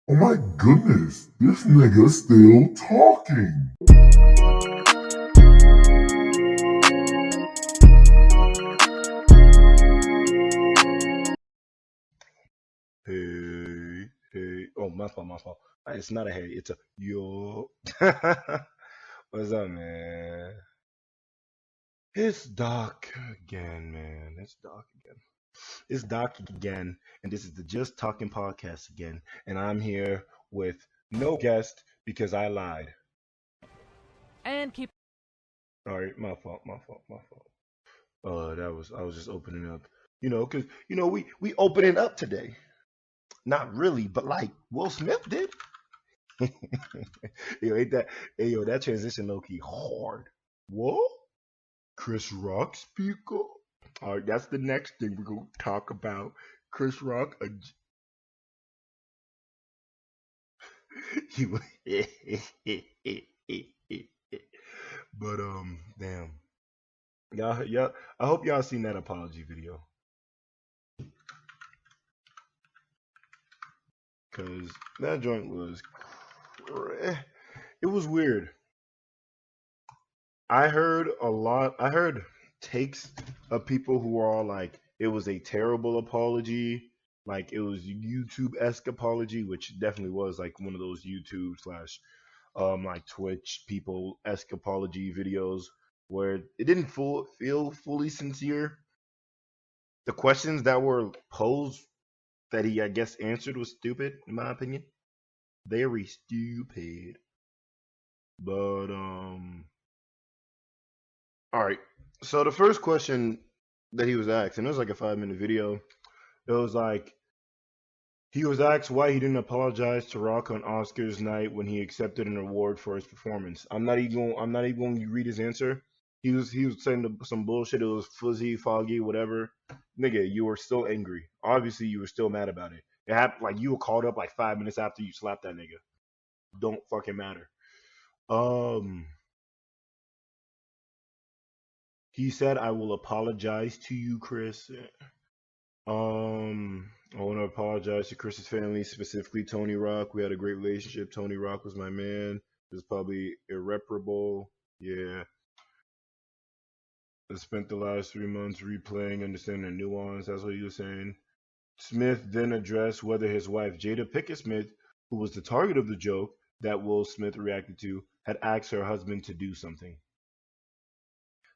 Oh my goodness, this nigga's still talking. Hey. Oh, my fault. It's not a hey, it's a yo. What's up, man? It's Doc again, man. It's Doc again, and this is the Just Talking podcast again. And I'm here with no guest because I lied. And keep. All right, my fault. I was just opening up, because we opening up today. Not really, but like Will Smith did. Yo, ain't that? Hey, yo, that transition low key hard. What? Chris Rock speaker? All right, that's the next thing we're gonna talk about. Chris Rock. He, but damn, y'all. I hope y'all seen that apology video, cause that joint was, it was weird. I heard takes of people who are all like, it was a terrible apology, like it was YouTube esque apology, which definitely was like one of those YouTube slash like Twitch people esque apology videos where it didn't feel fully sincere. The questions that were posed that he I guess answered was stupid in my opinion. Very stupid. But all right. So the first question that he was asked, and it was like a 5 minute video. It was like he was asked why he didn't apologize to Rock on Oscars night when he accepted an award for his performance. I'm not even going to read his answer. He was saying some bullshit. It was fuzzy, foggy, whatever. Nigga, you were still angry. Obviously, you were still mad about it. It happened like you were called up like 5 minutes after you slapped that nigga. Don't fucking matter. Um, he said, "I will apologize to you, Chris." I want to apologize to Chris's family, specifically Tony Rock. We had a great relationship. Tony Rock was my man. It was probably irreparable. Yeah. I spent the last 3 months replaying, understanding the nuance. That's what he was saying. Smith then addressed whether his wife, Jada Pickett Smith, who was the target of the joke that Will Smith reacted to, had asked her husband to do something.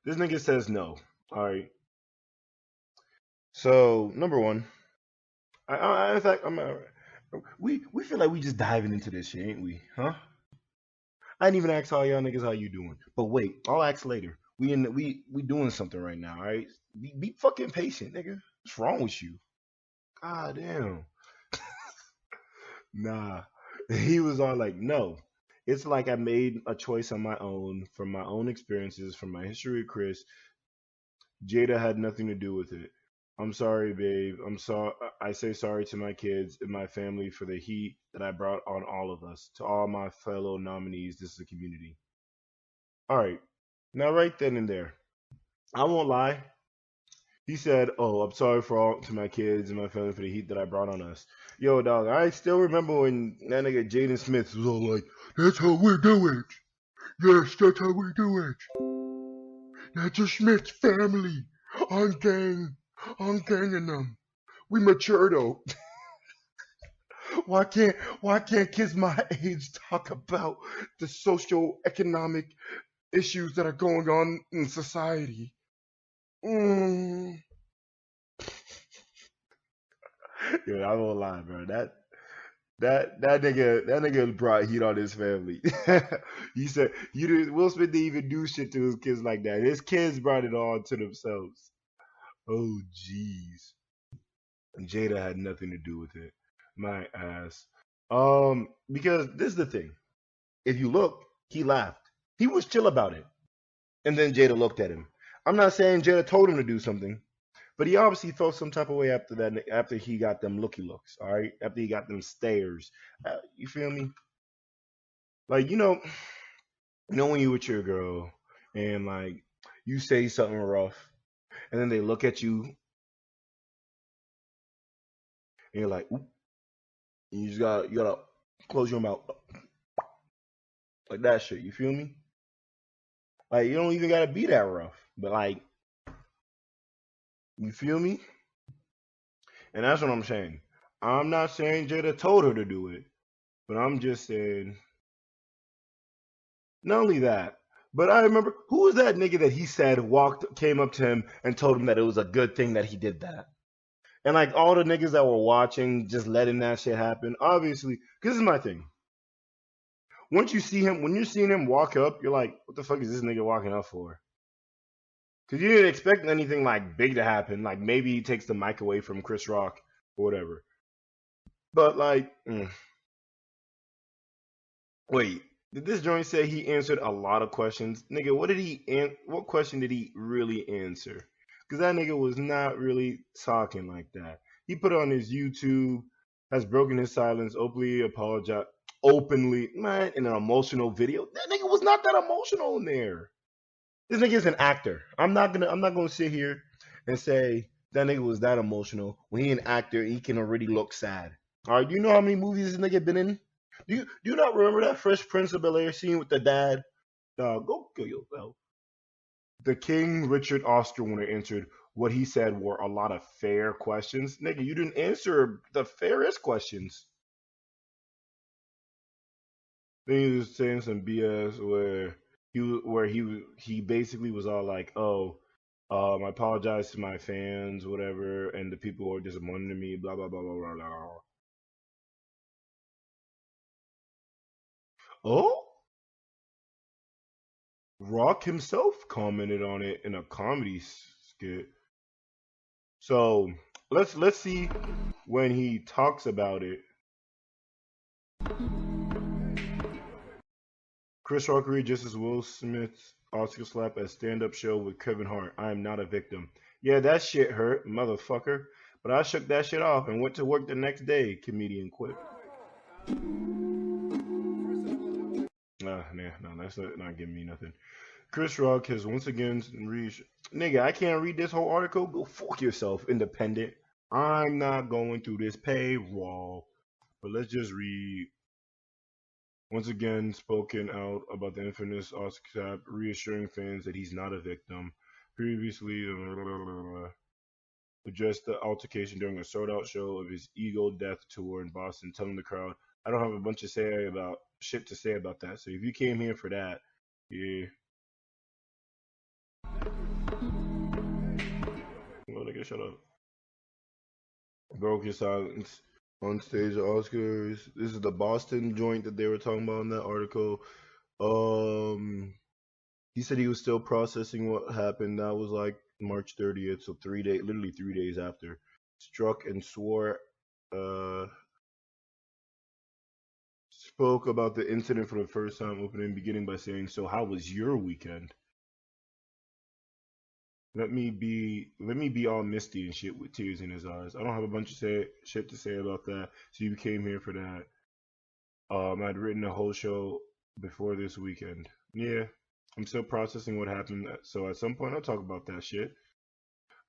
This nigga says no. All right. So, number one, in fact, we feel like we just diving into this shit, ain't we? Huh? I didn't even ask all y'all niggas how you doing. But wait, I'll ask later. We doing something right now, all right? Be fucking patient, nigga. What's wrong with you? God damn. Nah. He was all like, no. It's like I made a choice on my own from my own experiences, from my history with Chris. Jada had nothing to do with it. I'm sorry, babe. I'm sorry. I say sorry to my kids and my family for the heat that I brought on all of us. To all my fellow nominees, this is a community. All right. Now, right then and there, I won't lie. He said, "Oh, I'm sorry for all to my kids and my family for the heat that I brought on us." Yo, dog, I still remember when that nigga Jaden Smith was all like, "That's how we do it. Yes, that's how we do it. That's a Smith family. I'm gang. I'm ganging them. We mature though. Why can't kids my age talk about the social economic issues that are going on in society?" Mm. Yeah, I won't lie, bro. That nigga brought heat on his family. He said you didn't Will Smith didn't even do shit to his kids like that. His kids brought it on to themselves. Oh jeez. And Jada had nothing to do with it. My ass. Because this is the thing. If you look, he laughed. He was chill about it. And then Jada looked at him. I'm not saying Jada told him to do something, but he obviously felt some type of way after that. After he got them looky looks, all right. After he got them stares, you feel me? Like when you with your girl and like you say something rough, and then they look at you and you're like, oop, and you gotta Close your mouth. Like that shit. You feel me? Like you don't even gotta be that rough. But like, you feel me? And that's what I'm saying. I'm not saying Jada told her to do it, but I'm just saying not only that, but I remember who was that nigga that he said came up to him and told him that it was a good thing that he did that. And like all the niggas that were watching, just letting that shit happen. Obviously, because this is my thing. Once you see him, when you're seeing him walk up, you're like, what the fuck is this nigga walking up for? Because you didn't expect anything like big to happen. Like maybe he takes the mic away from Chris Rock or whatever. But like, wait, did this joint say he answered a lot of questions? Nigga, what question did he really answer? Because that nigga was not really talking like that. He put on his YouTube, has broken his silence, openly apologized, openly, man, in an emotional video. That nigga was not that emotional in there. This nigga is an actor. I'm not gonna sit here and say that nigga was that emotional when he an actor. He can already look sad. All right, do you know how many movies this nigga been in? Do you not remember that Fresh Prince of Bel-Air scene with the dad? Go kill yourself. The King Richard Oscar winner answered what he said were a lot of fair questions. Nigga, you didn't answer the fairest questions. Then he was saying some BS where he basically was all like, "Oh, I apologize to my fans, whatever, and the people who are disappointed in me, blah blah blah blah blah blah." Oh, Rock himself commented on it in a comedy skit. So let's see when he talks about it. Chris Rock readjusts Will Smith's Oscar slap at stand-up show with Kevin Hart. I am not a victim. Yeah, that shit hurt, motherfucker. But I shook that shit off and went to work the next day. Comedian quit. No, that's not giving me nothing. Chris Rock has once again reached. Nigga, I can't read this whole article. Go fuck yourself, independent. I'm not going through this paywall. But let's just read. Once again, spoken out about the infamous Oscar slap, reassuring fans that he's not a victim. Previously, addressed the altercation during a sold-out show of his Ego Death tour in Boston, telling the crowd, "I don't have a bunch of shit to say about that. So if you came here for that, yeah." Well, nigga, shut up. Broke his silence on stage at Oscars. This is the Boston joint that they were talking about in that article. He said he was still processing what happened. That was like March 30th, so literally 3 days after. Struck and swore. Spoke about the incident for the first time opening, beginning by saying, "So how was your weekend?" Let me be all misty and shit with tears in his eyes. I don't have a bunch of shit to say about that. So you came here for that. I'd written a whole show before this weekend. Yeah, I'm still processing what happened. So at some point I'll talk about that shit.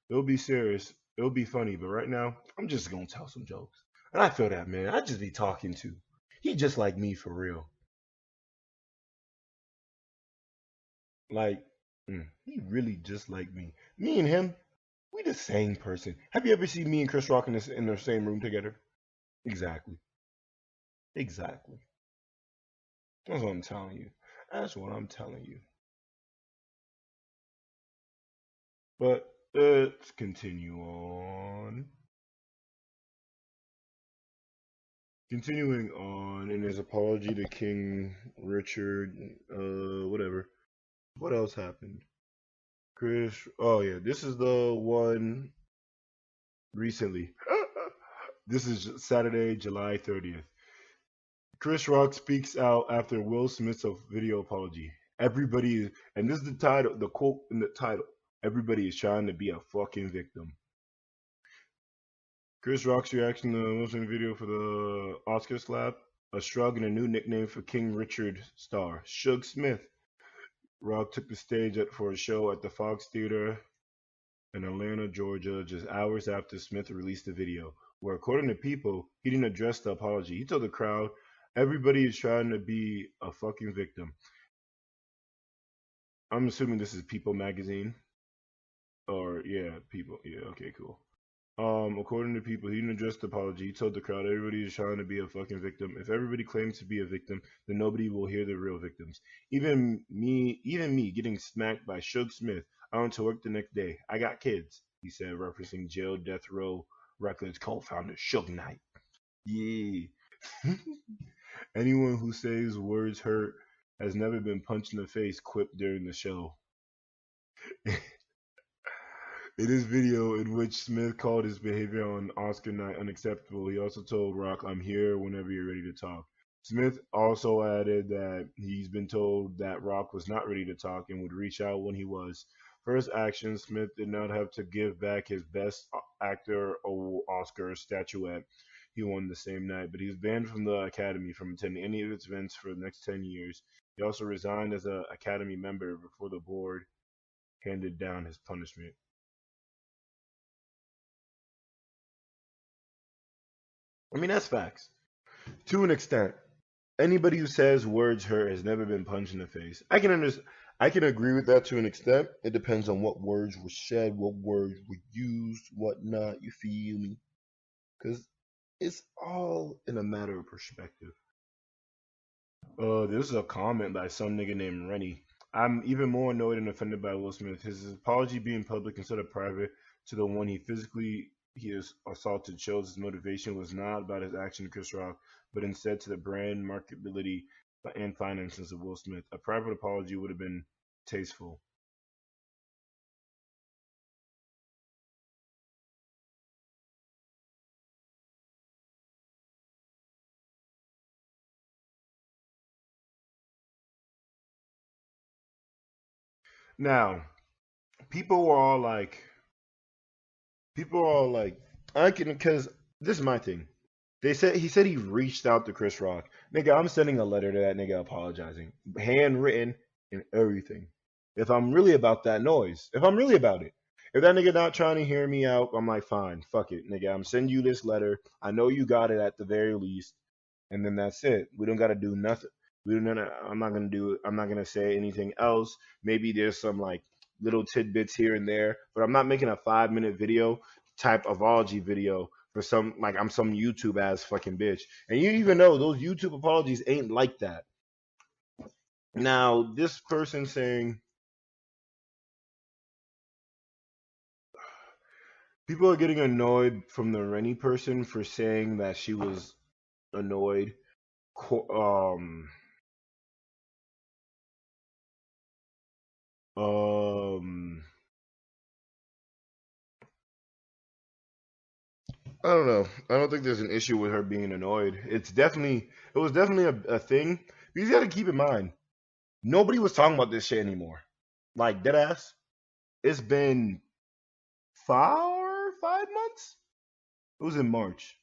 It'll be serious. It'll be funny. But right now, I'm just gonna tell some jokes. And I feel that, man. I just be talking too. He just like me for real. Like, he really just like me. Me and him, we the same person. Have you ever seen me and Chris Rock in the same room together? Exactly. Exactly. That's what I'm telling you. That's what I'm telling you. But let's continue on. Continuing on in his apology to King Richard, whatever. What else happened? Chris, oh yeah, this is the one recently. This is Saturday, July 30th. Chris Rock speaks out after Will Smith's video apology. Everybody is, and this is the title, the quote in the title. Everybody is trying to be a fucking victim. Chris Rock's reaction to the Will Smith video for the Oscar slap, a shrug and a new nickname for King Richard star, Suge Smith. Rock took the stage for a show at the Fox Theater in Atlanta, Georgia, just hours after Smith released the video, where, according to People, he didn't address the apology. He told the crowd, Everybody is trying to be a fucking victim. I'm assuming this is People magazine. Or yeah, People. Yeah, okay, cool. According to People, he didn't address the apology. He told the crowd everybody is trying to be a fucking victim. If everybody claims to be a victim, then nobody will hear the real victims. Even me getting smacked by Suge Smith. I went to work the next day. I got kids, he said, referencing jail death row records co-founder Suge Knight. Yeah. Anyone who says words hurt has never been punched in the face, quipped during the show. In his video, in which Smith called his behavior on Oscar night unacceptable, he also told Rock, "I'm here whenever you're ready to talk." Smith also added that he's been told that Rock was not ready to talk and would reach out when he was. For his actions, Smith did not have to give back his Best Actor Oscar statuette he won the same night, but he was banned from the Academy from attending any of its events for the next 10 years. He also resigned as an Academy member before the board handed down his punishment. I mean, that's facts. To an extent. Anybody who says words hurt has never been punched in the face. I can understand. I can agree with that to an extent. It depends on what words were said, what words were used, what not. You feel me? Because it's all in a matter of perspective. This is a comment by some nigga named Rennie. I'm even more annoyed and offended by Will Smith. His apology being public instead of private to the one he is assaulted shows his motivation was not about his action to Chris Rock, but instead to the brand marketability and finances of Will Smith. A private apology would have been tasteful. Now, people were all like, people are all like, I can, because this is my thing. He said he reached out to Chris Rock. Nigga, I'm sending a letter to that nigga apologizing, handwritten and everything. If I'm really about that noise, if I'm really about it, if that nigga not trying to hear me out, I'm like, fine, fuck it, nigga. I'm sending you this letter. I know you got it at the very least, and then that's it. We don't got to do nothing. We don't. I'm not gonna do. I'm not gonna say anything else. Maybe there's some like little tidbits here and there, but I'm not making a 5 minute video type apology video for some like I'm some YouTube ass fucking bitch. And you even know those YouTube apologies ain't like that. Now this person saying people are getting annoyed from the Rennie person for saying that she was annoyed. Um, um, I don't know. I don't think there's an issue with her being annoyed. It was definitely a thing. Because you got to keep in mind, nobody was talking about this shit anymore. Like dead ass. It's been 5 months. It was in March.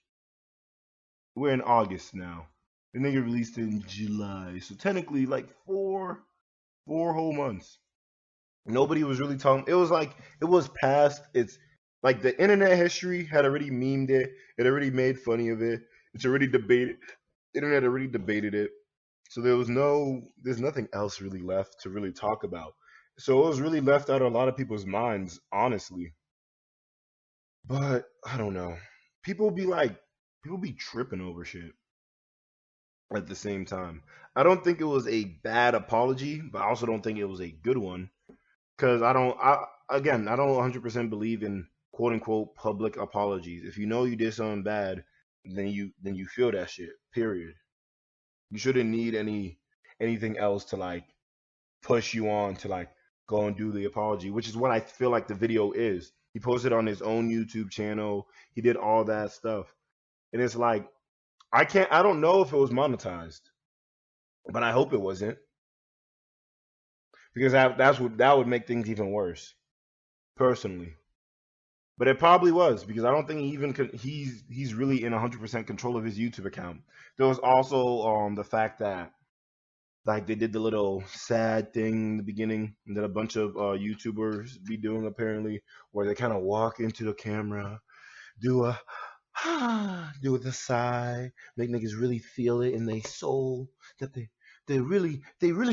We're in August now. The nigga released in July, so technically like four whole months. Nobody was really talking. It was like it was past. It's like the internet history had already memed it. It already made funny of it. It's already debated. Internet already debated it. So there's nothing else really left to really talk about. So it was really left out of a lot of people's minds, honestly. But I don't know. People be like, people be tripping over shit at the same time. I don't think it was a bad apology, but I also don't think it was a good one. Because I don't 100% believe in quote unquote public apologies. If you know you did something bad, then you feel that shit. Period. You shouldn't need anything else to like push you on to like go and do the apology, which is what I feel like the video is. He posted on his own YouTube channel. He did all that stuff, and it's like I don't know if it was monetized, but I hope it wasn't because that would make things even worse, personally. But it probably was because I don't think he's really in 100% control of his YouTube account. There was also the fact that like they did the little sad thing in the beginning that a bunch of YouTubers be doing apparently, where they kind of walk into the camera, do a Do with a sigh, make niggas really feel it in their soul that they really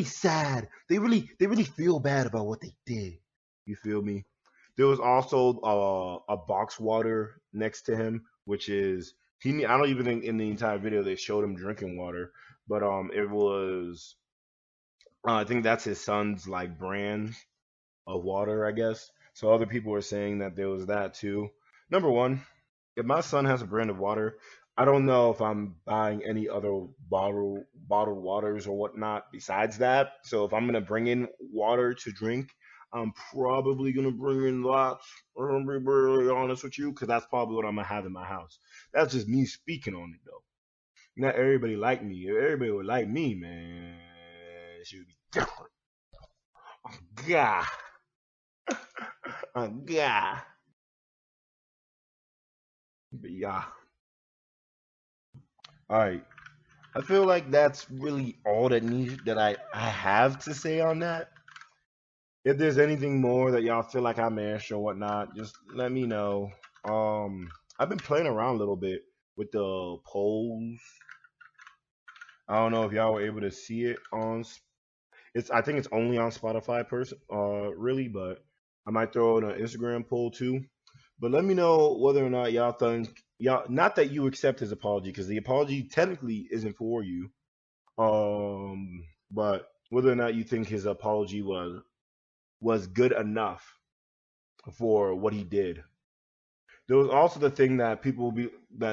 sad. They really feel bad about what they did. You feel me? There was also a box water next to him, which is he. I don't even think in the entire video they showed him drinking water, but it was. I think that's his son's like brand of water, I guess. So other people were saying that there was that too. Number one, if my son has a brand of water, I don't know if I'm buying any other bottled waters or whatnot besides that. So if I'm gonna bring in water to drink, I'm probably gonna bring in lots. I'm gonna be really honest with you, because that's probably what I'm gonna have in my house. That's just me speaking on it though. Not everybody like me. If everybody would like me, man, it should be different. Oh, God. Oh, God. But yeah. All right. I feel like that's really all that I have to say on that. If there's anything more that y'all feel like I missed or whatnot, just let me know. I've been playing around a little bit with the polls. I don't know if y'all were able to see it on. It's I think it's only on Spotify, really, but I might throw in an Instagram poll too. But let me know whether or not y'all think y'all not that you accept his apology, because the apology technically isn't for you. But whether or not you think his apology was good enough for what he did. There was also the thing that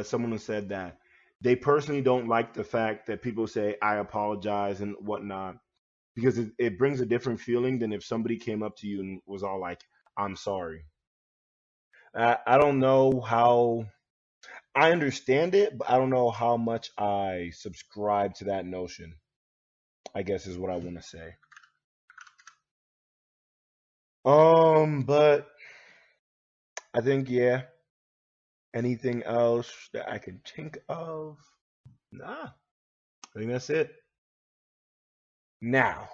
someone has said that they personally don't like the fact that people say I apologize and whatnot, because it brings a different feeling than if somebody came up to you and was all like, I'm sorry. I don't know how I understand it, but I don't know how much I subscribe to that notion, I guess is what I want to say. But I think, yeah. Anything else that I can think of? Nah, I think that's it. Now,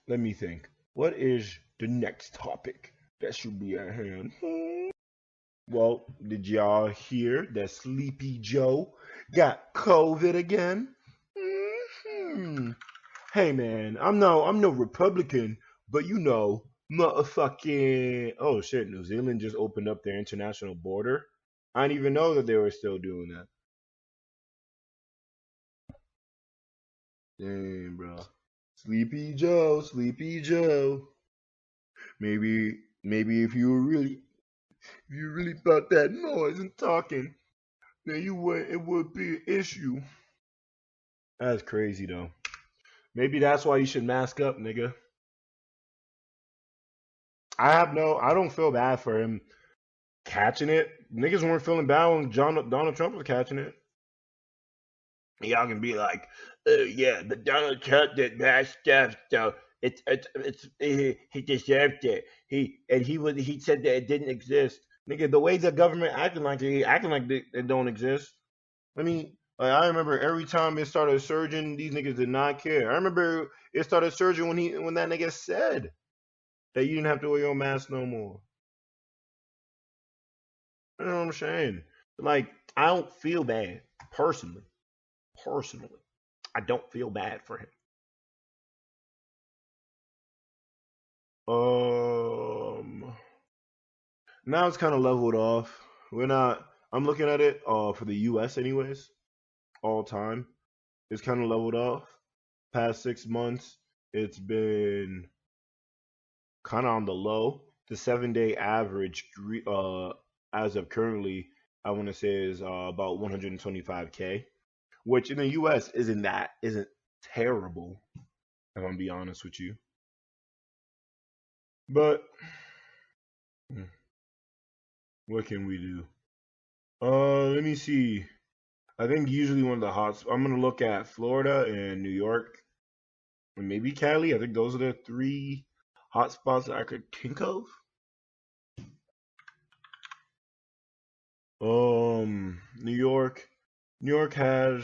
let me think. What is the next topic that should be at hand? Well, did y'all hear that Sleepy Joe got COVID again? Hmm. Hey man, I'm no Republican, but motherfucking oh shit, New Zealand just opened up their international border. I didn't even know that they were still doing that. Dang, bro. Sleepy Joe. Maybe if you really felt that noise and talking, then it would be an issue. That's crazy though. Maybe that's why you should mask up, nigga. I don't feel bad for him catching it. Niggas weren't feeling bad when Donald Trump was catching it. Y'all can be like, oh yeah, but Donald Trump did bad stuff, so he deserved it. He said that it didn't exist. Nigga, the way the government acting like it don't exist. I mean, like, I remember every time it started surging, these niggas did not care. I remember it started surging when that nigga said that you didn't have to wear your mask no more. You know what I'm saying? Like, I don't feel bad personally. Personally, I don't feel bad for him. Um, Now it's kind of leveled off. We're not. I'm looking at it for the U.S. anyways, all time. It's kind of leveled off. Past 6 months, it's been kind of on the low. The 7 day average, as of currently, I want to say is about 125K, which in the U.S. isn't terrible. If I'm be honest with you, but hmm, what can we do? Let me see. I think usually one of the hots. I'm gonna look at Florida and New York and maybe Cali. I think those are the three hot spots that I could think of. New York. New York has,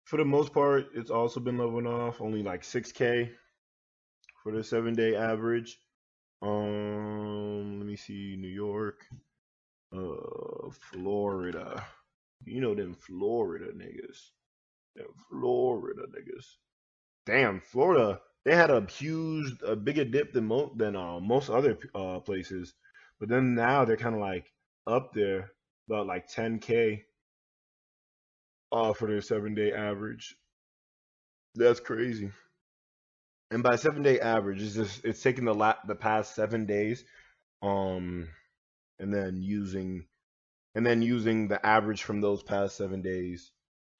for the most part, it's also been leveling off. Only like 6K for the 7 day average. Let me see. New York, Florida. You know them Florida niggas. Them Florida niggas. Damn, Florida. They had a bigger dip than most other places, but then now they're kind of like up there, about like 10K for their 7 day average. That's crazy. And by 7 day average, it's taking the past 7 days, um, and then using the average from those past 7 days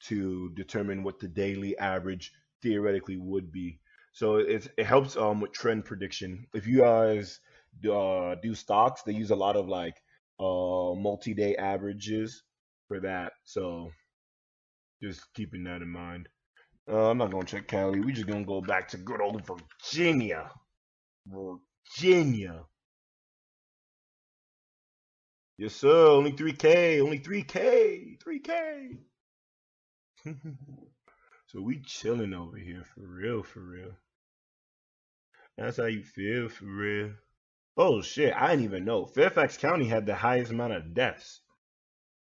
to determine what the daily average theoretically would be. So it helps with trend prediction. If you guys do stocks, they use a lot of like multi-day averages for that. So just keeping that in mind. I'm not gonna check Cali. We just gonna go back to good old Virginia. Virginia. Yes, sir. Only 3K. Only 3K. 3K. So we chilling over here for real, for real. That's how you feel for real. Oh shit, I didn't even know. Fairfax County had the highest amount of deaths.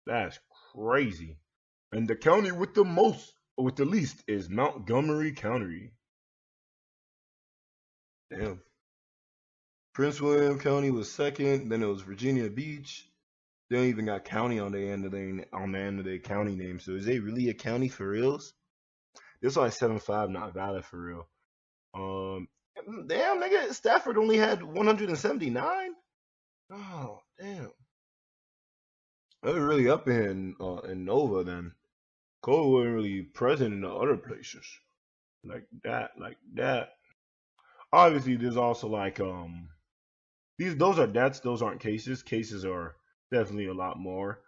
That's crazy. And the county with the least is Montgomery County. Damn. Prince William County was second, then it was Virginia Beach. They don't even got county on the end of their county name. So is they really a county for reals? This is why 7.5 not valid for real. Um, damn nigga, Stafford only had 179. Oh damn, they were really up in Nova then. Cole wasn't really present in the other places like that, like that. Obviously, there's also like those are deaths, those aren't cases. Cases are definitely a lot more.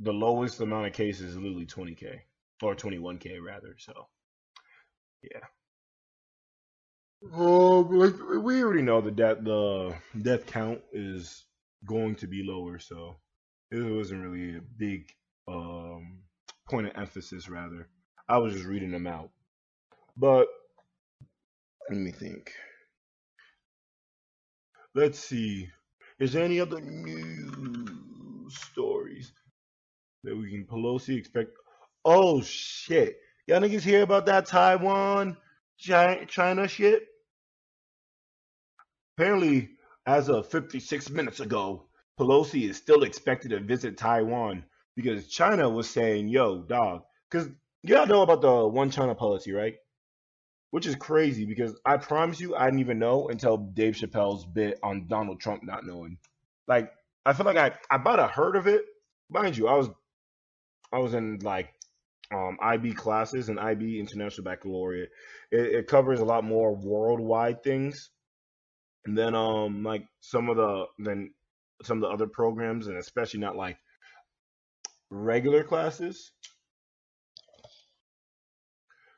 The lowest amount of cases is literally 20K or 21K rather. So yeah. Like we already know that the death count is going to be lower, so it wasn't really a big um point of emphasis. Rather, I was just reading them out. But let me think. Let's see. Is there any other news stories that we can Pelosi expect? Oh shit! Y'all niggas hear about that Taiwan China shit? Apparently, as of 56 minutes ago, Pelosi is still expected to visit Taiwan because China was saying, yo, dog, because y'all know about the one China policy, right? Which is crazy because I promise you, I didn't even know until Dave Chappelle's bit on Donald Trump not knowing. Like, I feel like I about to heard of it. Mind you, I was in like IB classes and IB International Baccalaureate. It covers a lot more worldwide things. And then like some of the other programs, and especially not like regular classes.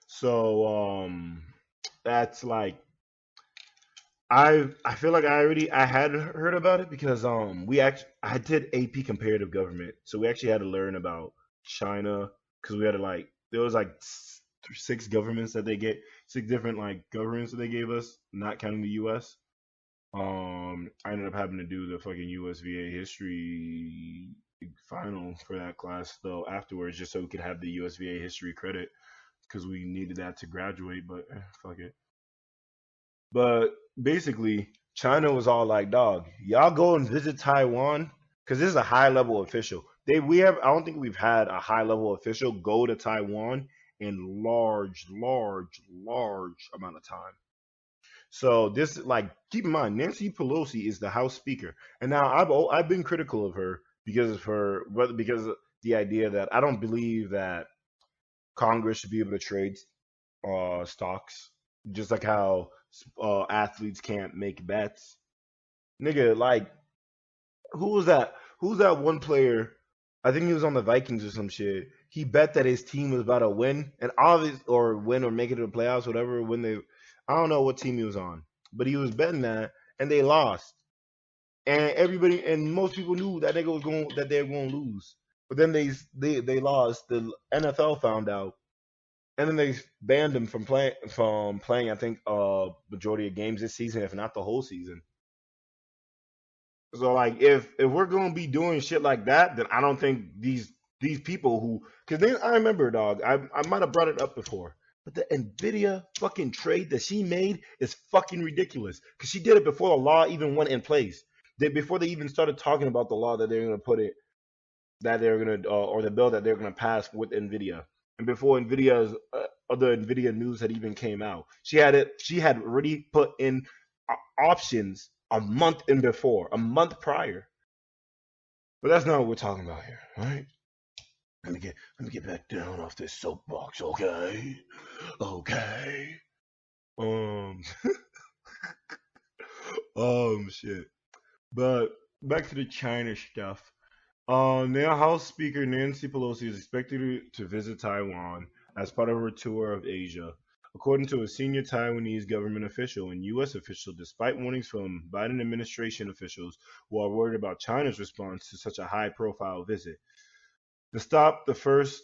So that's like I feel like I had heard about it because I did AP comparative government, so we actually had to learn about China because we had to like there was like 6 governments that they get 6 different like governments that they gave us, not counting the U.S. I ended up having to do the fucking USVA history final for that class though afterwards, just so we could have the USVA history credit because we needed that to graduate. But fuck it. But basically, China was all like, "Dog, y'all go and visit Taiwan because this is a high level official. We have I don't think we've had a high level official go to Taiwan in large amount of time." So this like keep in mind Nancy Pelosi is the House Speaker, and now I've been critical of her because of her because of the idea that I don't believe that Congress should be able to trade stocks, just like how athletes can't make bets. Nigga, like who was that? Who's that one player? I think he was on the Vikings or some shit. He bet that his team was about to win and obvious or win or make it to the playoffs, whatever. When they, I don't know what team he was on, but he was betting that and they lost. And everybody and most people knew that they were going to lose. But then they lost. The NFL found out, and then they banned him from playing. I think majority of games this season, if not the whole season. So like if we're gonna be doing shit like that, then I don't think these people who, because then I remember, dog, I might have brought it up before, but the Nvidia fucking trade that she made is fucking ridiculous because she did it before the law even went in place. Before they even started talking about the law that they're gonna put it, that they're gonna or the bill that they're gonna pass with Nvidia, and before Nvidia's other Nvidia news had even came out, she had already put in options a month prior. But that's not what we're talking about here, all right? Let me get back down off this soapbox, okay? Okay. Um shit. But back to the China stuff. Now House Speaker Nancy Pelosi is expected to visit Taiwan as part of her tour of Asia, according to a senior Taiwanese government official and U.S. official, despite warnings from Biden administration officials who are worried about China's response to such a high-profile visit. The stop, the first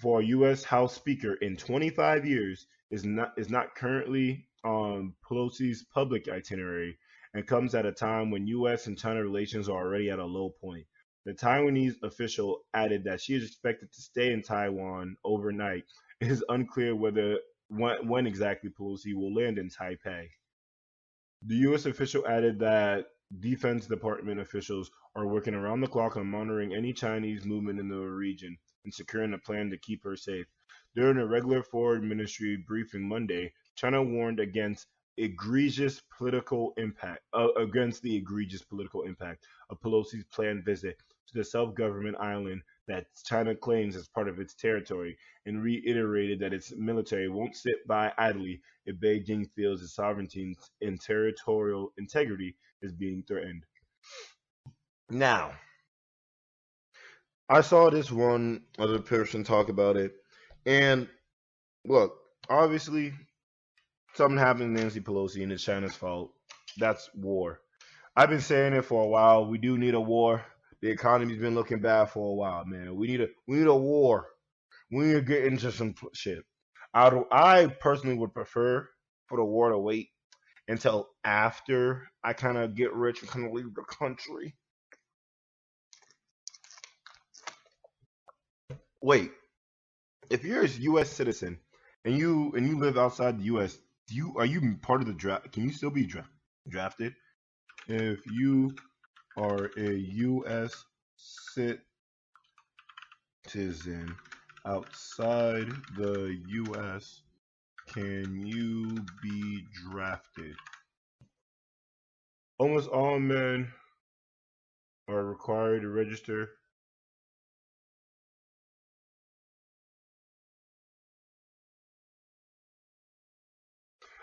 for a U.S. House Speaker in 25 years, is not currently on Pelosi's public itinerary and comes at a time when U.S. and China relations are already at a low point. The Taiwanese official added that she is expected to stay in Taiwan overnight. It is unclear when exactly Pelosi will land in Taipei. The U.S. official added that Defense Department officials are working around the clock on monitoring any Chinese movement in the region and securing a plan to keep her safe. During a regular foreign ministry briefing Monday, China warned against the egregious political impact of Pelosi's planned visit to the self-government island that China claims as part of its territory, and reiterated that its military won't sit by idly if Beijing feels its sovereignty and territorial integrity is being threatened. Now, I saw this one other person talk about it, and look, obviously, something happened to Nancy Pelosi, and it's China's fault. That's war. I've been saying it for a while. We do need a war. The economy's been looking bad for a while, man. We need a war. We need to get into some shit. I personally would prefer for the war to wait until after I kind of get rich and kind of leave the country. Wait, if you're a U.S. citizen and you live outside the U.S., are you part of the draft? Can you still be drafted if you are a U.S. citizen outside the U.S.? Can you be drafted? Almost all men are required to register.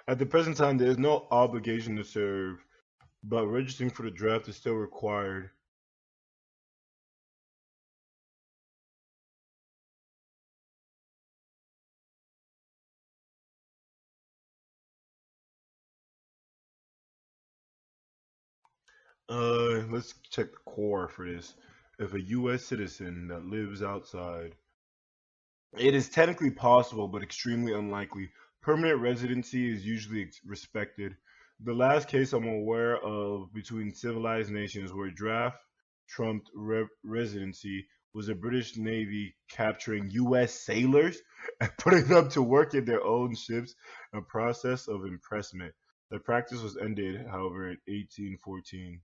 At the present time, there is no obligation to serve, but registering for the draft is still required. Let's check the core for this. If a U.S. citizen that lives outside, it is technically possible, but extremely unlikely. Permanent residency is usually respected. The last case I'm aware of between civilized nations where draft trumped residency was the British Navy capturing U.S. sailors and putting them to work in their own ships, a process of impressment. The practice was ended, however, in 1814.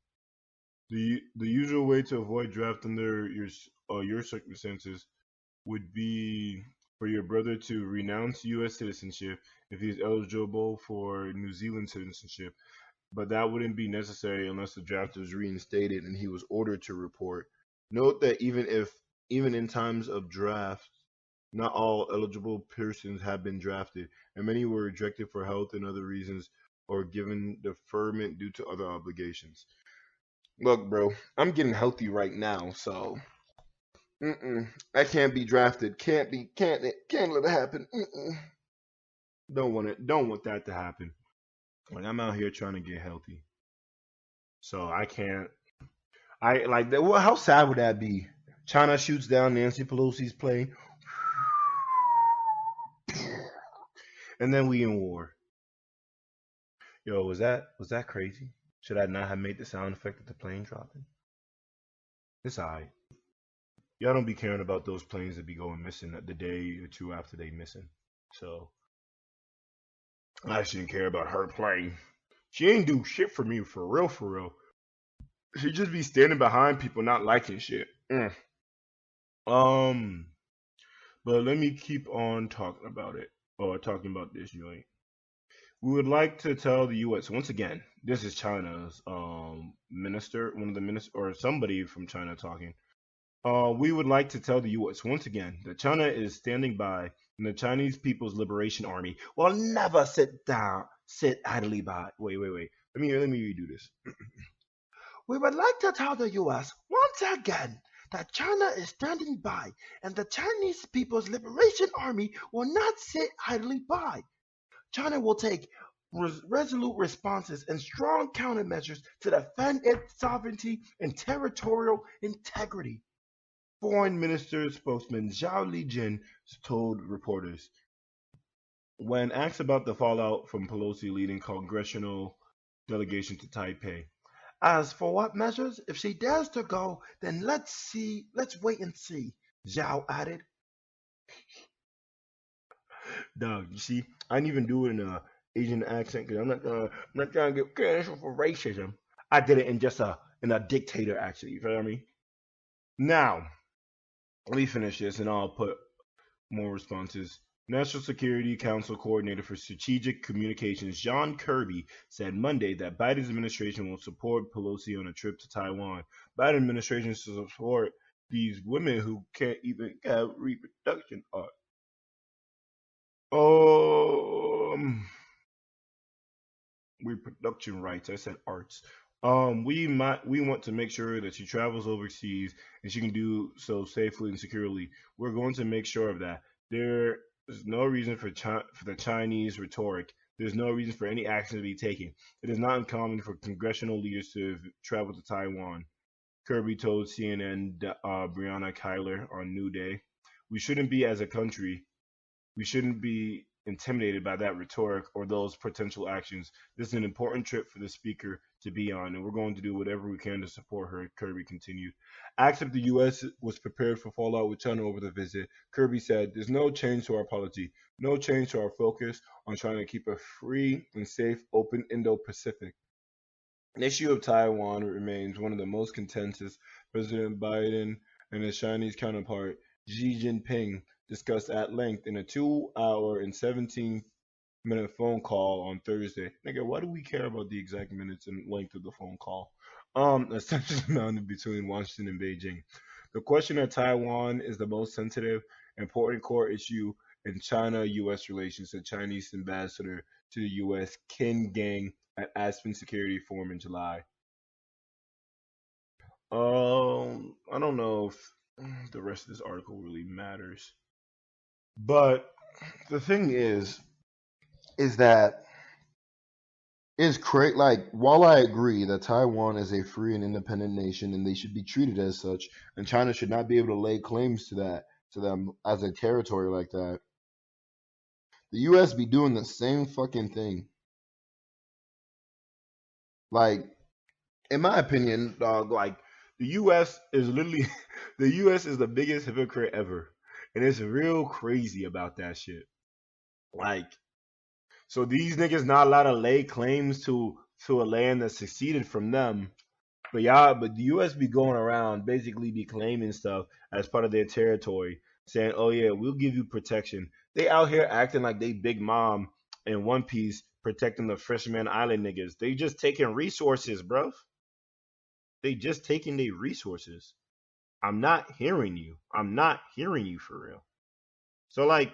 The usual way to avoid draft under your circumstances would be for your brother to renounce U.S. citizenship if he is eligible for New Zealand citizenship, but that wouldn't be necessary unless the draft was reinstated and he was ordered to report. Note that even in times of draft, not all eligible persons have been drafted, and many were rejected for health and other reasons or given deferment due to other obligations. Look, bro, I'm getting healthy right now, so I can't be drafted. Can't let it happen. Don't want it. Don't want that to happen. Like I'm out here trying to get healthy, so I can't. I like that. Well, how sad would that be? China shoots down Nancy Pelosi's plane, and then we in war. Yo, was that crazy? Should I not have made the sound effect of the plane dropping? It's alright. Y'all don't be caring about those planes that be going missing the day or two after they missing. So I shouldn't care about her plane. She ain't do shit for me for real, for real. She just be standing behind people not liking shit. Um, but let me keep on talking about it, or talking about this joint. We would like to tell the U.S. once again. This is China's minister, one of the ministers, or somebody from China talking. We would like to tell the U.S. once again that China is standing by, and the Chinese People's Liberation Army will never sit idly by. Wait. Let me redo this. We would like to tell the U.S. once again that China is standing by, and the Chinese People's Liberation Army will not sit idly by. China will take resolute responses and strong countermeasures to defend its sovereignty and territorial integrity. Foreign Minister spokesman Zhao Lijian told reporters. When asked about the fallout from Pelosi leading congressional delegation to Taipei. As for what measures, if she dares to go, then let's wait and see, Zhao added. Dog, you see, I didn't even do it in a Asian accent because I'm not trying to get canceled for racism. I did it in just in a dictator accent, you feel me? Now, let me finish this and I'll put more responses. National Security Council Coordinator for Strategic Communications John Kirby said Monday that Biden's administration will support Pelosi on a trip to Taiwan. Biden administration support these women who can't even have reproduction art. Reproduction rights. I said arts. We want to make sure that she travels overseas and she can do so safely and securely. We're going to make sure of that. There is no reason for the Chinese rhetoric. There's no reason for any action to be taken. It is not uncommon for congressional leaders to travel to Taiwan. Kirby told CNN Brianna Keilar on New Day. We shouldn't be as a country. We shouldn't be intimidated by that rhetoric or those potential actions. This is an important trip for the speaker to be on, and we're going to do whatever we can to support her, Kirby continued. Asked if the U.S. was prepared for fallout with China over the visit, Kirby said, there's no change to our policy, no change to our focus on trying to keep a free and safe, open Indo-Pacific. The issue of Taiwan remains one of the most contentious. President Biden and his Chinese counterpart, Xi Jinping, discussed at length in a 2-hour and 17-minute phone call on Thursday. Nigga, why do we care about the exact minutes and length of the phone call? Essentially mounted between Washington and Beijing. The question of Taiwan is the most sensitive, important core issue in China-U.S. relations, said Chinese ambassador to the U.S. Ken Gang at Aspen Security Forum in July. I don't know if the rest of this article really matters. But the thing is that it's great. Like, while I agree that Taiwan is a free and independent nation and they should be treated as such, and China should not be able to lay claims to them as a territory like that, the U.S. be doing the same fucking thing. Like, in my opinion, dog, like the U.S. is literally the U.S. is the biggest hypocrite ever, and it's real crazy about that shit. Like, so these niggas not allowed to lay claims to a land that seceded from them, but the U.S. be going around basically be claiming stuff as part of their territory, saying, "Oh yeah, we'll give you protection." They out here acting like they big mom in One Piece protecting the Fisherman Island niggas. They just taking resources, bruv. They just taking their resources. I'm not hearing you. I'm not hearing you for real. So like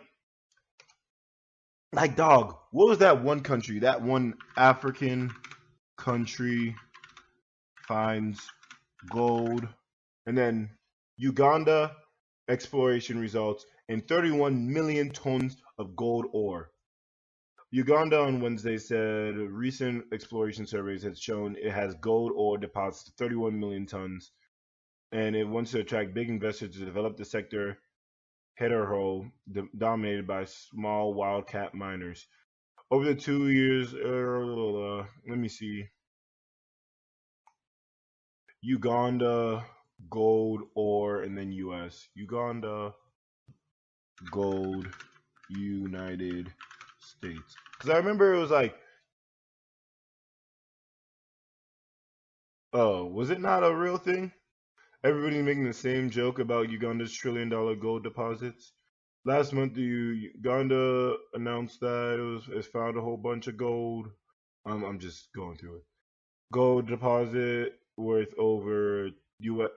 dog, what was that one country? That one African country finds gold, and then Uganda exploration results in 31 million tons of gold ore. Uganda on Wednesday said recent exploration surveys had shown it has gold ore deposits of 31 million tons, and it wants to attract big investors to develop the sector hetero dominated by small wildcat miners. Over the 2 years, let me see. Uganda, gold, or, and then US. Uganda, gold, United States. Because I remember it was like, oh, was it not a real thing? Everybody's making the same joke about Uganda's $1 trillion gold deposits. Last month, the Uganda announced that it found a whole bunch of gold. I'm just going through it. Gold deposit worth over US,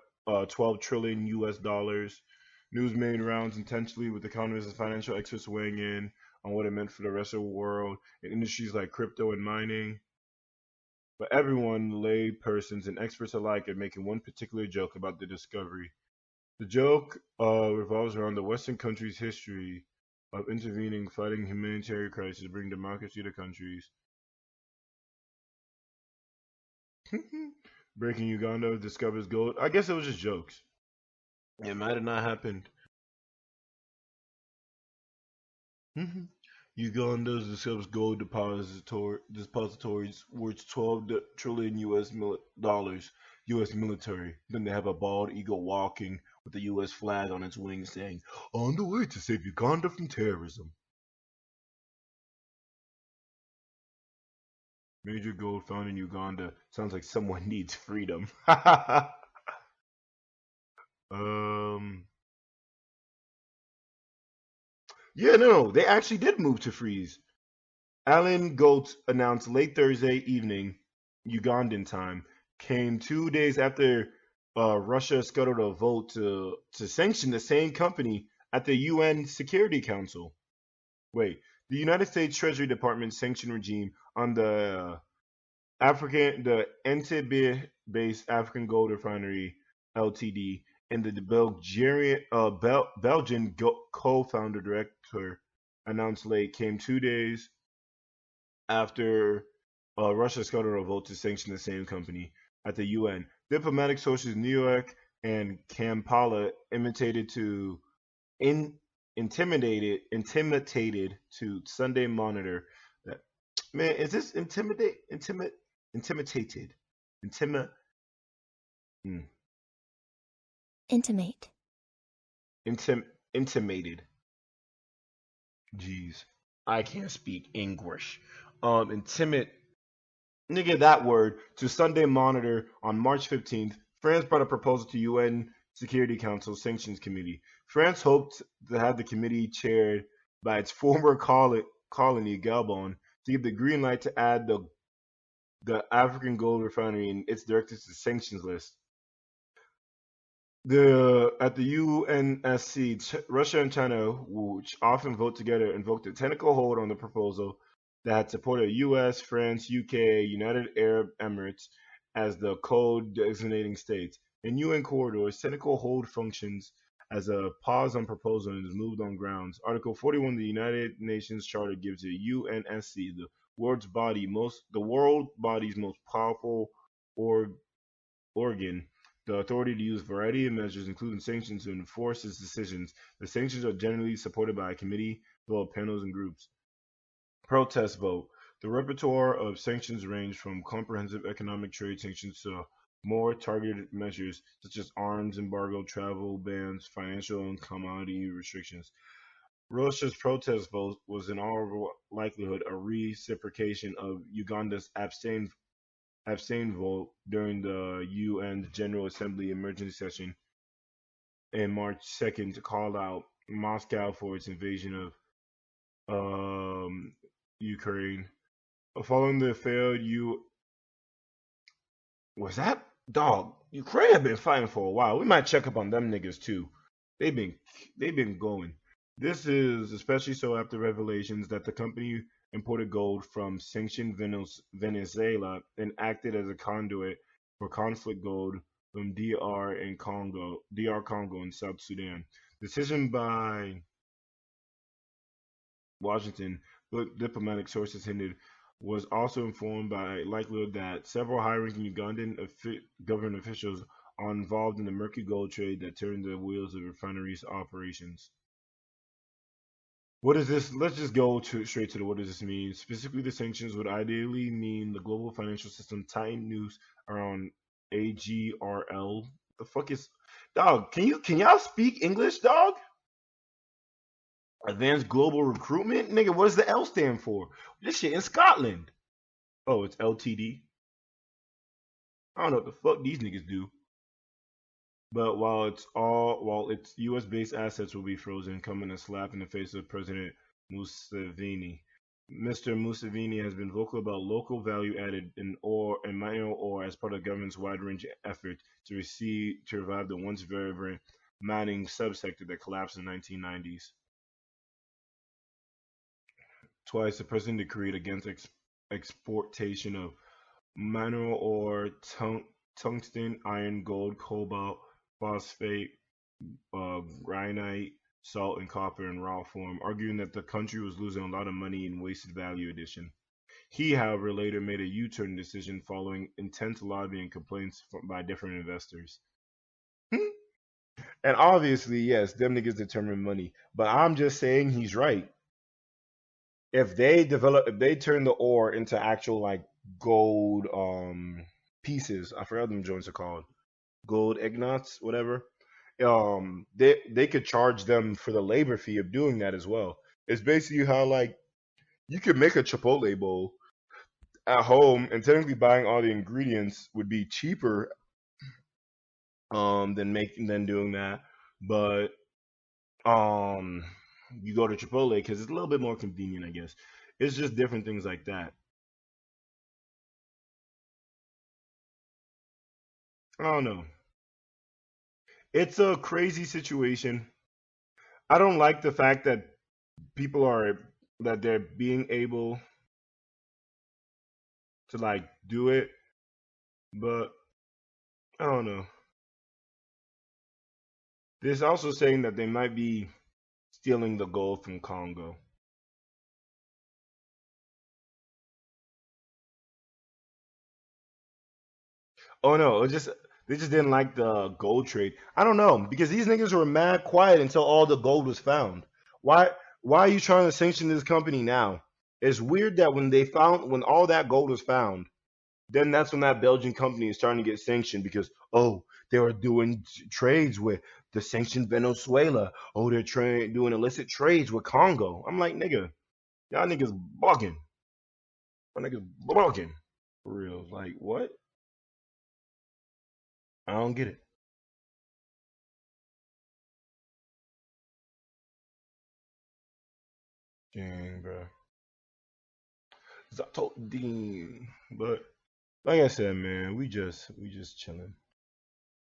12 trillion US dollars. News made rounds intentionally with economists and financial experts weighing in on what it meant for the rest of the world in industries like crypto and mining. But everyone, lay persons and experts alike, are making one particular joke about the discovery. The joke revolves around the Western country's history of intervening, fighting humanitarian crises, bringing democracy to countries. Breaking Uganda discovers gold. I guess it was just jokes. It might have not happened. Uganda discovers gold depositories worth 12 trillion dollars. U.S. military. Then they have a bald eagle walking with the U.S. flag on its wings, saying, "On the way to save Uganda from terrorism." Major gold found in Uganda. Sounds like someone needs freedom. um. Yeah, no, they actually did move to freeze. Alan Goldt announced late Thursday evening, Ugandan time, came 2 days after Russia scuttled a vote to sanction the same company at the UN Security Council. Wait, the United States Treasury Department sanctioned regime on the Entebbe-based African Gold Refinery Ltd. and the Belgian co-founder director announced late came 2 days after Russia scuttled a vote to sanction the same company at the UN. Diplomatic sources in New York and Kampala in, intimidated to Sunday Monitor that, man, is this intimidated, intimi, mm, Intimate. intimated. Jeez, I can't speak English. Intimate. Nigga, that word to Sunday Monitor on March 15th. France brought a proposal to UN Security Council Sanctions Committee. France hoped to have the committee chaired by its former colony, Gabon, to give the green light to add the African gold refinery and its directors to the sanctions list. At the UNSC, Russia and China, which often vote together, invoked a technical hold on the proposal that had supported US, France, UK, United Arab Emirates as the co-designating states. In UN corridors, technical hold functions as a pause on proposal and is moved on grounds. Article 41 of the United Nations Charter gives the UNSC, the world body's most powerful organ, the authority to use a variety of measures, including sanctions, to enforce its decisions. The sanctions are generally supported by a committee, vote, panels, and groups. Protest vote. The repertoire of sanctions range from comprehensive economic trade sanctions to more targeted measures such as arms embargo, travel bans, financial and commodity restrictions. Russia's protest vote was in all likelihood a reciprocation of Uganda's abstain vote during the UN General Assembly emergency session in March 2nd to call out Moscow for its invasion of Ukraine. Following the failed was that dog? Ukraine have been fighting for a while. We might check up on them niggas too. They've been they've been going. This is especially so after revelations that the company imported gold from sanctioned Venezuela and acted as a conduit for conflict gold from DR Congo and South Sudan. Decision by Washington, but diplomatic sources hinted, was also informed by likelihood that several high-ranking Ugandan government officials are involved in the murky gold trade that turned the wheels of refineries' operations. What is this? Let's just go straight to the what does this mean? Specifically, the sanctions would ideally mean the global financial system tighten noose around AGRL. The fuck is dog? Can y'all speak English, dog? Advanced Global Recruitment, nigga. What does the L stand for? This shit in Scotland. Oh, it's LTD. I don't know what the fuck these niggas do. But while its U.S. based assets will be frozen, coming a slap in the face of President Museveni. Mr. Museveni has been vocal about local value added in ore and mineral ore as part of the government's wide-ranging effort to revive the once vibrant mining subsector that collapsed in the 1990s. Twice, the president decreed against exportation of mineral ore, tungsten, iron, gold, cobalt, phosphate, granite, salt, and copper in raw form, arguing that the country was losing a lot of money in wasted value addition. He, however, later made a U-turn decision following intense lobbying complaints by different investors. And obviously, yes, them niggas determine money. But I'm just saying he's right. If they turn the ore into actual like gold pieces, I forgot what them joints are called, gold ignots, whatever. They could charge them for the labor fee of doing that as well. It's basically how like you could make a Chipotle bowl at home, and technically buying all the ingredients would be cheaper than doing that. But you go to Chipotle because it's a little bit more convenient, I guess. It's just different things like that. I don't know. It's a crazy situation. I don't like the fact that people are that they're being able to like do it, but I don't know. There's also saying that they might be stealing the gold from Congo. Oh no, they just didn't like the gold trade. I don't know because these niggas were mad quiet until all the gold was found. Why why are you trying to sanction this company now? It's weird that when all that gold was found, then that's when that Belgian company is starting to get sanctioned because they were doing trades with the sanctioned Venezuela. Oh, they're doing illicit trades with Congo. I'm like, nigga, y'all niggas bugging. Y'all niggas bugging. For real. Like, what? I don't get it. Dang, bro. Zato Dean. But like I said, man, we just chilling.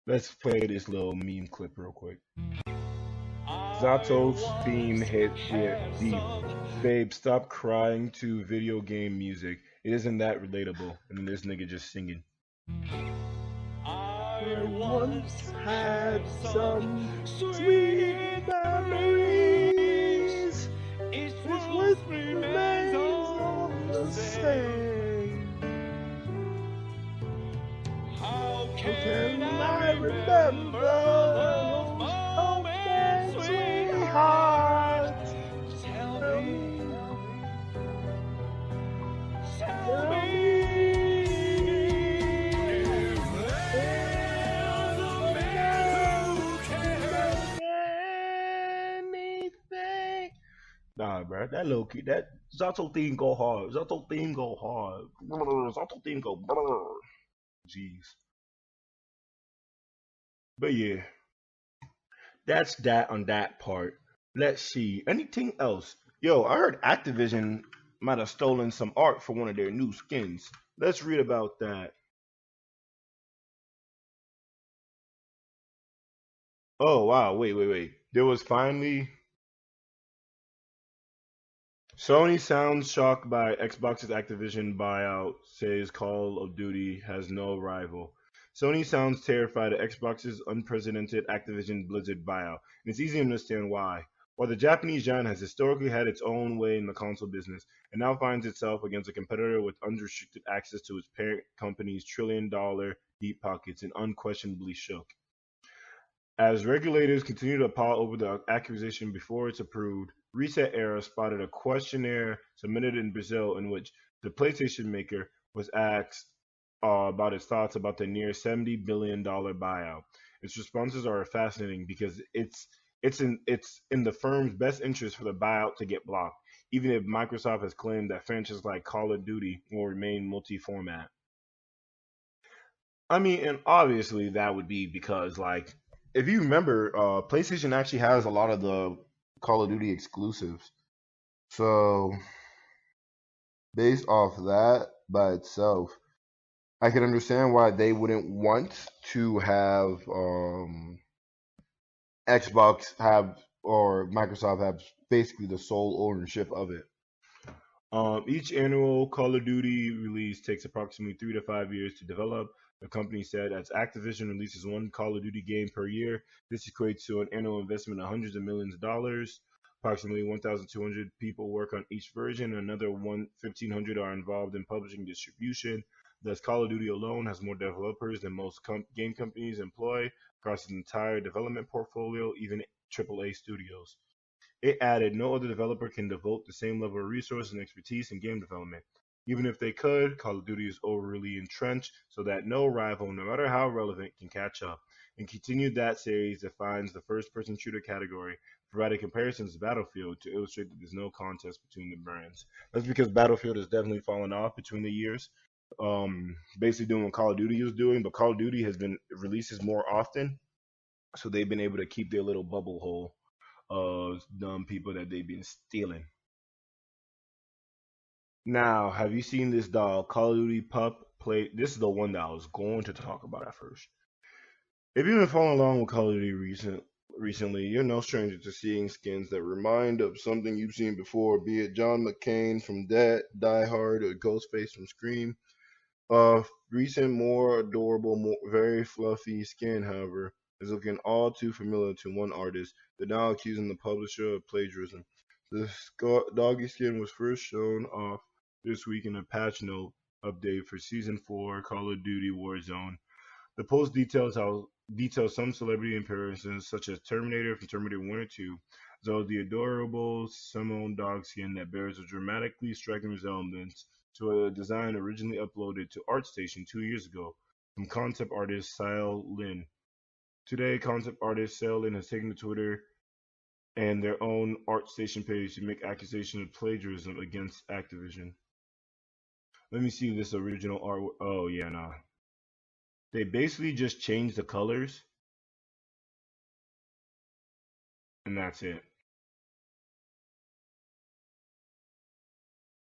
Let's play this little meme clip real quick. Zatos theme hit deep. Babe, stop crying to video game music. It isn't that relatable. And then this nigga just singing. I once had some sweet memories. It was remains all the same. How can I remember those moments, sweetheart? Tell me, tell me. If there's a man who can make anything. Nah, bro, that low key, that Zato theme go hard. Zato theme go hard. Zato theme go. Jeez. But yeah, that's that on that part. Let's see. Anything else? Yo, I heard Activision might have stolen some art for one of their new skins. Let's read about that. Oh wow, wait. There was finally Sony sounds shocked by Xbox's Activision buyout, says Call of Duty has no rival. Sony sounds terrified at Xbox's unprecedented Activision Blizzard buyout, and it's easy to understand why. While the Japanese giant has historically had its own way in the console business, it now finds itself against a competitor with unrestricted access to its parent company's trillion-dollar deep pockets and unquestionably shook. As regulators continue to pile over the acquisition before it's approved, Reset Era spotted a questionnaire submitted in Brazil in which the PlayStation maker was asked about its thoughts about the near $70 billion buyout. Its responses are fascinating because it's in the firm's best interest for the buyout to get blocked, even if Microsoft has claimed that franchises like Call of Duty will remain multi-format. I mean, and obviously that would be because, like, if you remember, PlayStation actually has a lot of the Call of Duty exclusives. So based off that by itself, I can understand why they wouldn't want to have Xbox have or Microsoft have basically the sole ownership of it. Each annual Call of Duty release takes approximately 3 to 5 years to develop. The company said as Activision releases one Call of Duty game per year, this equates to an annual investment of hundreds of millions of dollars. Approximately 1,200 people work on each version, and another 1,500 are involved in publishing and distribution. Thus, Call of Duty alone has more developers than most game companies employ across its entire development portfolio, even AAA studios. It added no other developer can devote the same level of resources and expertise in game development. Even if they could, Call of Duty is overly entrenched so that no rival, no matter how relevant, can catch up. And continued that series defines the first person shooter category, providing comparisons to Battlefield to illustrate that there's no contest between the brands. That's because Battlefield has definitely fallen off between the years. Basically doing what Call of Duty is doing, but Call of Duty has been releases more often, so they've been able to keep their little bubble hole of dumb people that they've been stealing. Now, have you seen this dog, Call of Duty Pup play? This is the one that I was going to talk about at first. If you've been following along with Call of Duty recently, you're no stranger to seeing skins that remind of something you've seen before, be it John McClane from Die Hard or Ghostface from Scream. Recent, more adorable, very fluffy skin, however, is looking all too familiar to one artist. They're now accusing the publisher of plagiarism. The doggy skin was first shown off this week in a patch note update for Season 4 Call of Duty Warzone. The post details some celebrity appearances, such as Terminator from Terminator 1 or 2, as well as the adorable Simone dog skin that bears a dramatically striking resemblance to a design originally uploaded to ArtStation 2 years ago from concept artist Sile Lin. Today, concept artist Sile Lin has taken to Twitter and their own ArtStation page to make accusation of plagiarism against Activision. Let me see this original art. Oh yeah, nah. They basically just changed the colors, and that's it.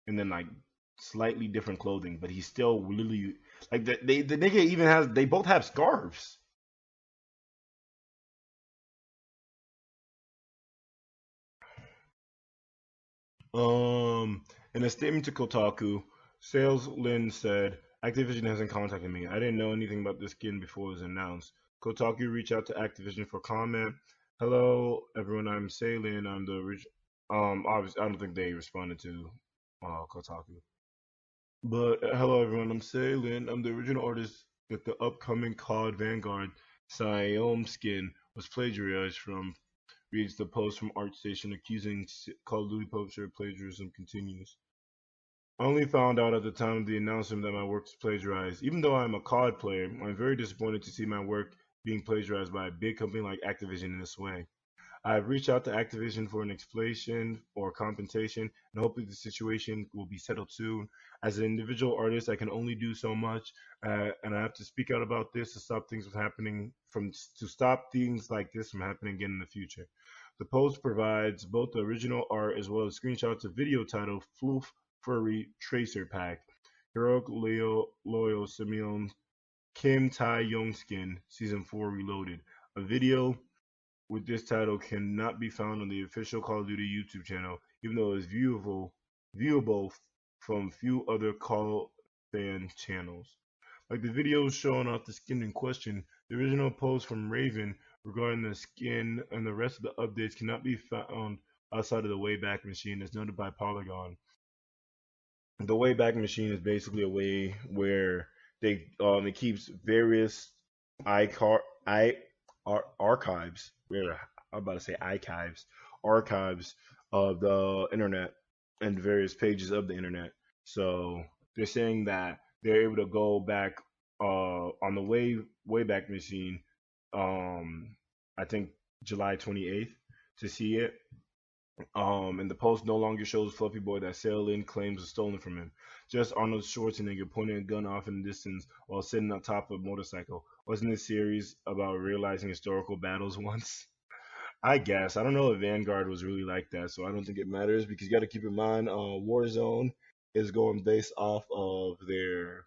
And then like slightly different clothing, but he's still really like the nigga even has. They both have scarves. In a statement to Kotaku, Sales Lin said, Activision hasn't contacted me. I didn't know anything about this skin before it was announced. Kotaku reached out to Activision for comment. Hello, everyone. I'm Salen. I'm the original. Obviously, I don't think they responded to Kotaku. But hello, everyone. I'm Salen. I'm the original artist that the upcoming COD Vanguard Siom skin was plagiarized from. Reads the post from ArtStation accusing Call of Duty publisher of plagiarism continues. I only found out at the time of the announcement that my work was plagiarized. Even though I'm a COD player, I'm very disappointed to see my work being plagiarized by a big company like Activision in this way. I have reached out to Activision for an explanation or compensation, and hopefully the situation will be settled soon. As an individual artist, I can only do so much, and I have to speak out about this to stop things from happening to stop things like this from happening again in the future. The post provides both the original art as well as screenshots of video titled "Floof Furry Tracer Pack." Heroic Loyal Simeon Kim Tai Youngskin Season 4 Reloaded. A video with this title cannot be found on the official Call of Duty YouTube channel, even though it is viewable from few other Call fan channels. Like the videos showing off the skin in question, the original post from Raven regarding the skin and the rest of the updates cannot be found outside of the Wayback Machine as noted by Polygon. The Wayback Machine is basically a way where it keeps various iCar I archives. I'm about to say archives of the internet and various pages of the internet. So they're saying that they're able to go back on the Wayback Machine, I think July 28th to see it. And the post no longer shows Fluffy Boy that Sailin claims was stolen from him. Just Arnold Schwarzenegger pointing a gun off in the distance while sitting on top of a motorcycle. Wasn't this series about realizing historical battles once? I guess. I don't know if Vanguard was really like that, so I don't think it matters because you got to keep in mind Warzone is going based off of their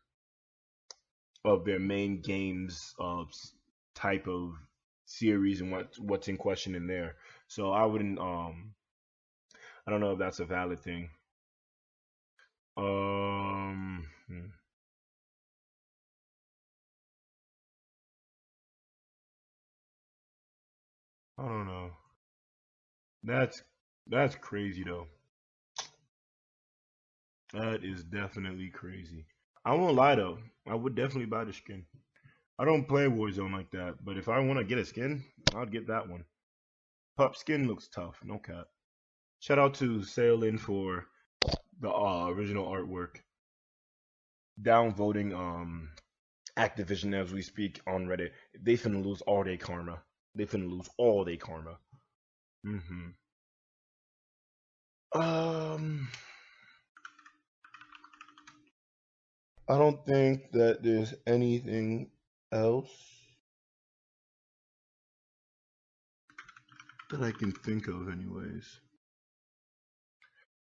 main games type of series and what's in question in there. So I wouldn't I don't know if that's a valid thing. Um, hmm, I don't know. That's that's crazy though. That is definitely crazy. I won't lie though. I would definitely buy the skin. I don't play Warzone like that, but if I want to get a skin, I'd get that one. Pup skin looks tough, no cap. Shout out to Sailin for the original artwork. Downvoting Activision as we speak on Reddit. They finna lose all their karma. They finna lose all their karma. hmm Um, I don't think that there's anything else that I can think of, anyways.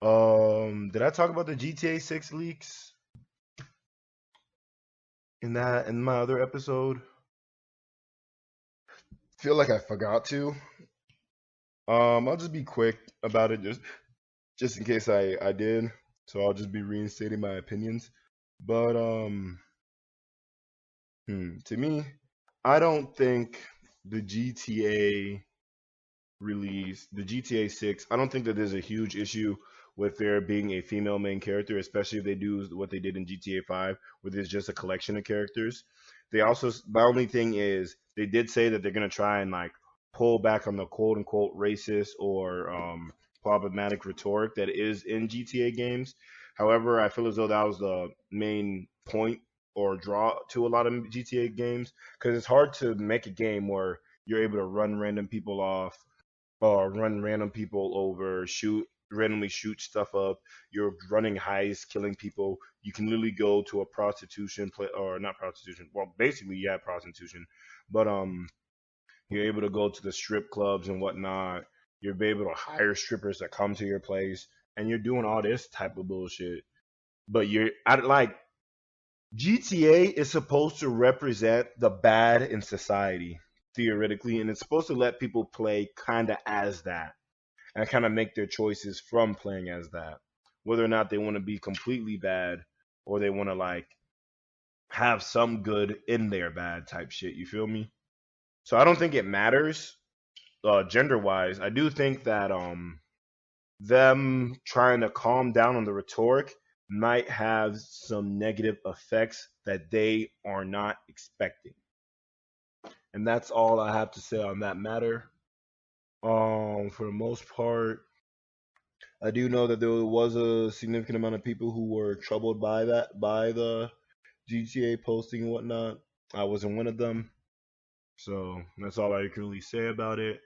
Did I talk about the GTA 6 leaks in my other episode? Feel like I forgot to. I'll just be quick about it, just in case I did. So I'll just be reinstating my opinions. But to me, I don't think the GTA release, the GTA 6, I don't think that there's a huge issue with there being a female main character, especially if they do what they did in GTA 5, where there's just a collection of characters. They also, my only thing is, they did say that they're gonna try and like pull back on the quote unquote racist or problematic rhetoric that is in GTA games. However, I feel as though that was the main point or draw to a lot of GTA games because it's hard to make a game where you're able to run random people off run random people over, randomly shoot stuff up. You're running heists, killing people. You can literally go to a prostitution play or not prostitution. Well, basically, yeah, prostitution. But you're able to go to the strip clubs and whatnot. You're able to hire strippers that come to your place, and you're doing all this type of bullshit. But like GTA is supposed to represent the bad in society, theoretically, and it's supposed to let people play kind of as that and kind of make their choices from playing as that. Whether or not they want to be completely bad or they want to like have some good in their bad type shit. You feel me? So I don't think it matters gender wise. I do think that them trying to calm down on the rhetoric might have some negative effects that they are not expecting. And that's all I have to say on that matter. For the most part, I do know that there was a significant amount of people who were troubled by the GTA posting and whatnot. I wasn't one of them, so that's all I can really say about it.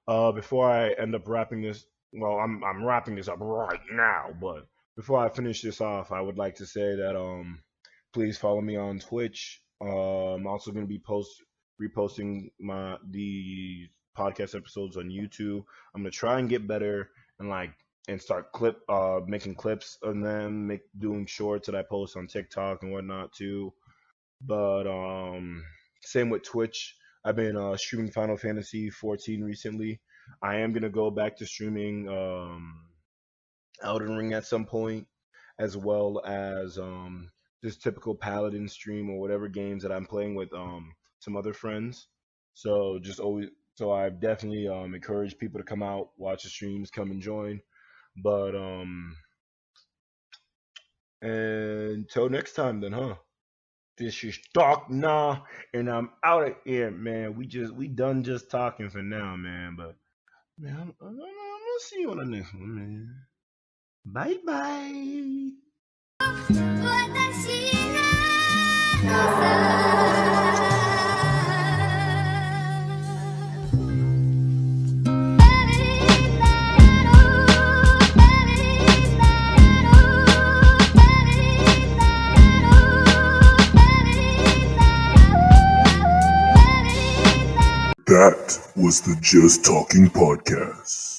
Before I end up wrapping this, well, I'm wrapping this up right now, but before I finish this off, I would like to say that please follow me on Twitch. I'm also going to be reposting the podcast episodes on YouTube. I'm gonna try and get better and start making clips and then doing shorts that I post on TikTok and whatnot too. But same with Twitch. I've been streaming Final Fantasy 14 recently. I am gonna go back to streaming Elden Ring at some point, as well as just typical Paladin stream or whatever games that I'm playing with some other friends. So just always, so I've definitely encouraged people to come out, watch the streams, come and join. But until next time, then, huh? This is Talk Nah, and I'm out of here, man. We done just talking for now, man. But man, I'm gonna see you on the next one, man. Bye bye. That was the Just Talking Podcast.